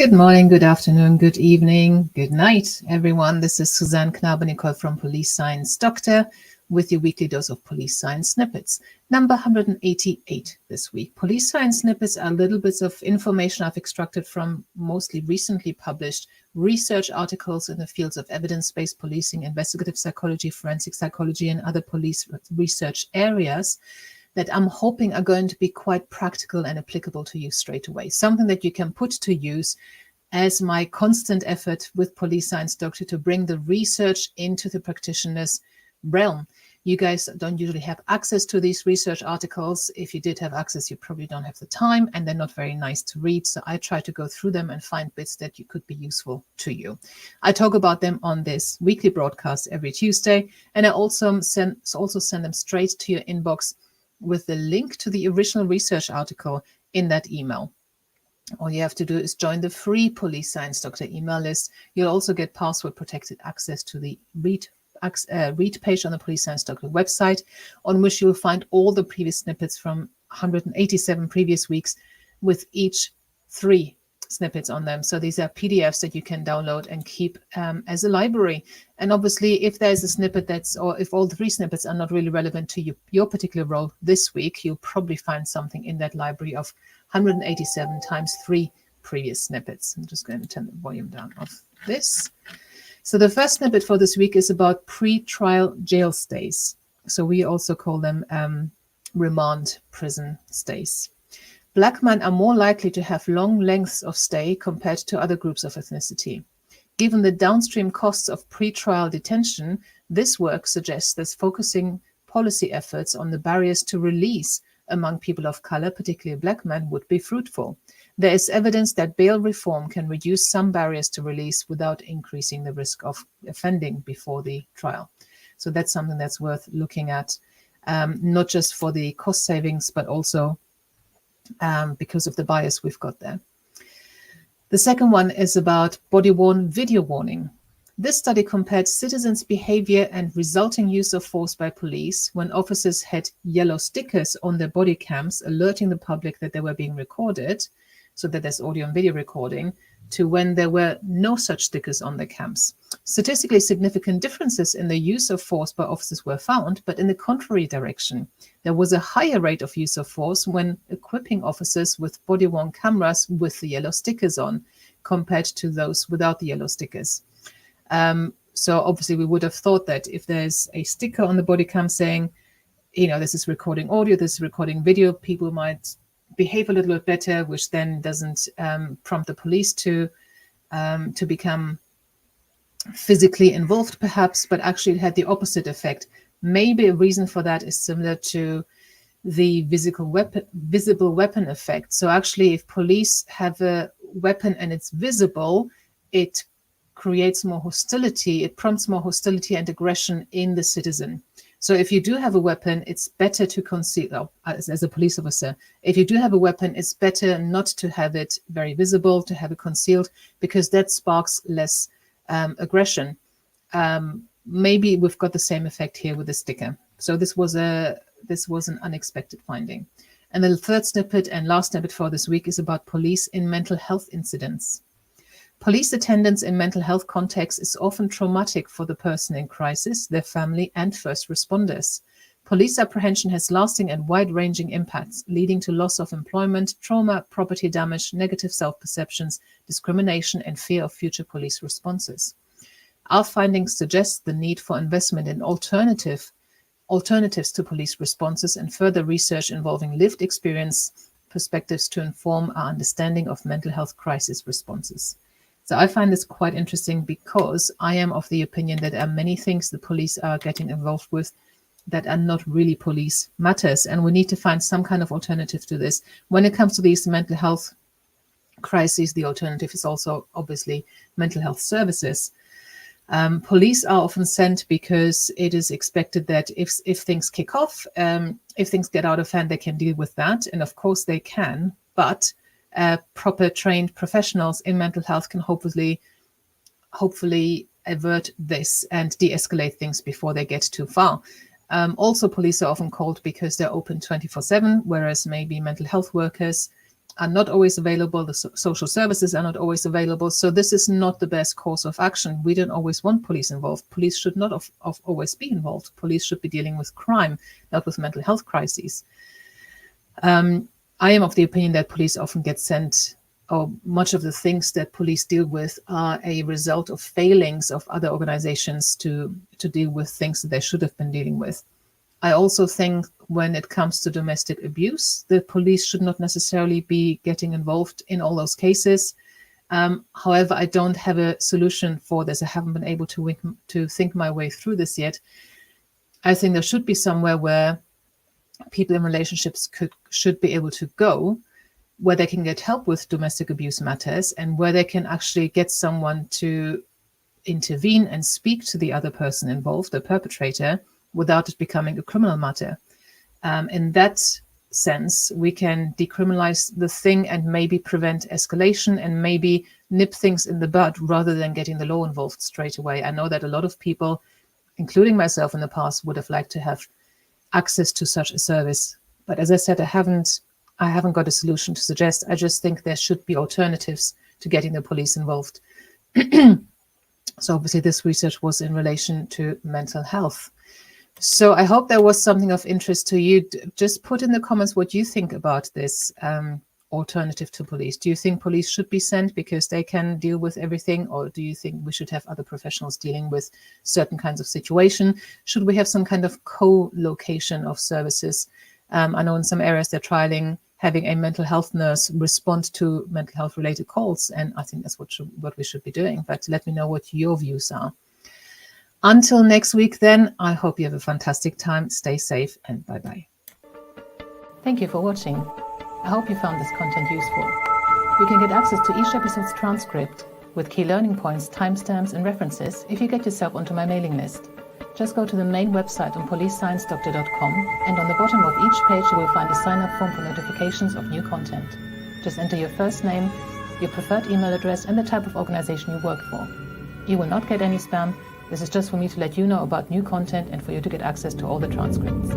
Good morning, good afternoon, good evening, good night, everyone. This is Suzanne Knabe-Nicole from Police Science Doctor with your weekly dose of police science snippets. Number 188 this week. Police science snippets are little bits of information I've extracted from mostly recently published research articles in the fields of evidence-based policing, investigative psychology, forensic psychology, and other police research areas that I'm hoping are going to be quite practical and applicable to you straight away. Something that you can put to use as my constant effort with Police Science Doctor to bring the research into the practitioner's realm. You guys don't usually have access to these research articles. If you did have access, you probably don't have the time, and they're not very nice to read. So I try to go through them and find bits that you could be useful to you. I talk about them on this weekly broadcast every Tuesday, and I also send them straight to your inbox with the link to the original research article in that email. All you have to do is join the free Police Science Doctor email list. You'll also get password protected access to the read page on the Police Science Doctor website, on which you'll find all the previous snippets from 187 previous weeks with each 3 snippets on them. So these are PDFs that you can download and keep as a library. And obviously, if there's a snippet or if all 3 snippets are not really relevant to your particular role this week, you'll probably find something in that library of 187 times 3 previous snippets. I'm just going to turn the volume down of this. So the first snippet for this week is about pre-trial jail stays. So we also call them remand prison stays. Black men are more likely to have long lengths of stay compared to other groups of ethnicity. Given the downstream costs of pre-trial detention, this work suggests that focusing policy efforts on the barriers to release among people of color, particularly black men, would be fruitful. There is evidence that bail reform can reduce some barriers to release without increasing the risk of offending before the trial. So that's something that's worth looking at, not just for the cost savings, but also because of the bias we've got there. The second one is about body-worn video warning. This study compared citizens' behavior and resulting use of force by police when officers had yellow stickers on their body cams alerting the public that they were being recorded, so that there's audio and video recording, to when there were no such stickers on their cams. Statistically significant differences in the use of force by officers were found, but in the contrary direction. There was a higher rate of use of force when equipping officers with body-worn cameras with the yellow stickers on, compared to those without the yellow stickers. So obviously we would have thought that if there's a sticker on the body cam saying, this is recording audio, this is recording video, people might behave a little bit better, which then doesn't prompt the police to become physically involved perhaps, but actually it had the opposite effect. Maybe a reason for that is similar to the visible weapon effect. So actually, if police have a weapon and it's visible, it creates more hostility, it prompts more hostility and aggression in the citizen. So if you do have a weapon, it's better to conceal, as a police officer, if you do have a weapon, it's better not to have it very visible, to have it concealed, because that sparks less aggression. Maybe we've got the same effect here with the sticker. So this was an unexpected finding. And the third snippet and last snippet for this week is about police in mental health incidents. Police attendance in mental health contexts is often traumatic for the person in crisis, their family, and first responders. Police apprehension has lasting and wide-ranging impacts, leading to loss of employment, trauma, property damage, negative self-perceptions, discrimination, and fear of future police responses. Our findings suggest the need for investment in alternatives to police responses and further research involving lived experience perspectives to inform our understanding of mental health crisis responses. So I find this quite interesting because I am of the opinion that there are many things the police are getting involved with that are not really police matters, and we need to find some kind of alternative to this. When it comes to these mental health crises, the alternative is also obviously mental health services. Police are often sent because it is expected that if things kick off, if things get out of hand, they can deal with that, and of course they can, but proper trained professionals in mental health can hopefully avert this and de-escalate things before they get too far. Also, police are often called because they're open 24/7, whereas maybe mental health workers are not always available. The social services are not always available. So this is not the best course of action. We don't always want police involved. Police should not always be involved. Police should be dealing with crime, not with mental health crises. I am of the opinion that police often get sent, or much of the things that police deal with are a result of failings of other organizations to deal with things that they should have been dealing with. I also think when it comes to domestic abuse, the police should not necessarily be getting involved in all those cases. However, I don't have a solution for this. I haven't been able to think my way through this yet. I think there should be somewhere where people in relationships should be able to go, where they can get help with domestic abuse matters, and where they can actually get someone to intervene and speak to the other person involved, the perpetrator, without it becoming a criminal matter. In that sense, we can decriminalize the thing and maybe prevent escalation and maybe nip things in the bud rather than getting the law involved straight away. I know that a lot of people, including myself in the past, would have liked to have access to such a service. But as I said, I haven't got a solution to suggest. I just think there should be alternatives to getting the police involved. So obviously this research was in relation to mental health. So I hope there was something of interest to you. Just put in the comments what you think about this alternative to police. Do you think police should be sent because they can deal with everything? Or do you think we should have other professionals dealing with certain kinds of situation? Should we have some kind of co-location of services? I know in some areas they're trialing having a mental health nurse respond to mental health related calls. And I think that's what we should be doing. But let me know what your views are. Until next week, then, I hope you have a fantastic time. Stay safe and bye-bye. Thank you for watching. I hope you found this content useful. You can get access to each episode's transcript with key learning points, timestamps, and references if you get yourself onto my mailing list. Just go to the main website on policesciencedoctor.com, and on the bottom of each page you will find a sign-up form for notifications of new content. Just enter your first name, your preferred email address, and the type of organization you work for. You will not get any spam. This is just for me to let you know about new content and for you to get access to all the transcripts.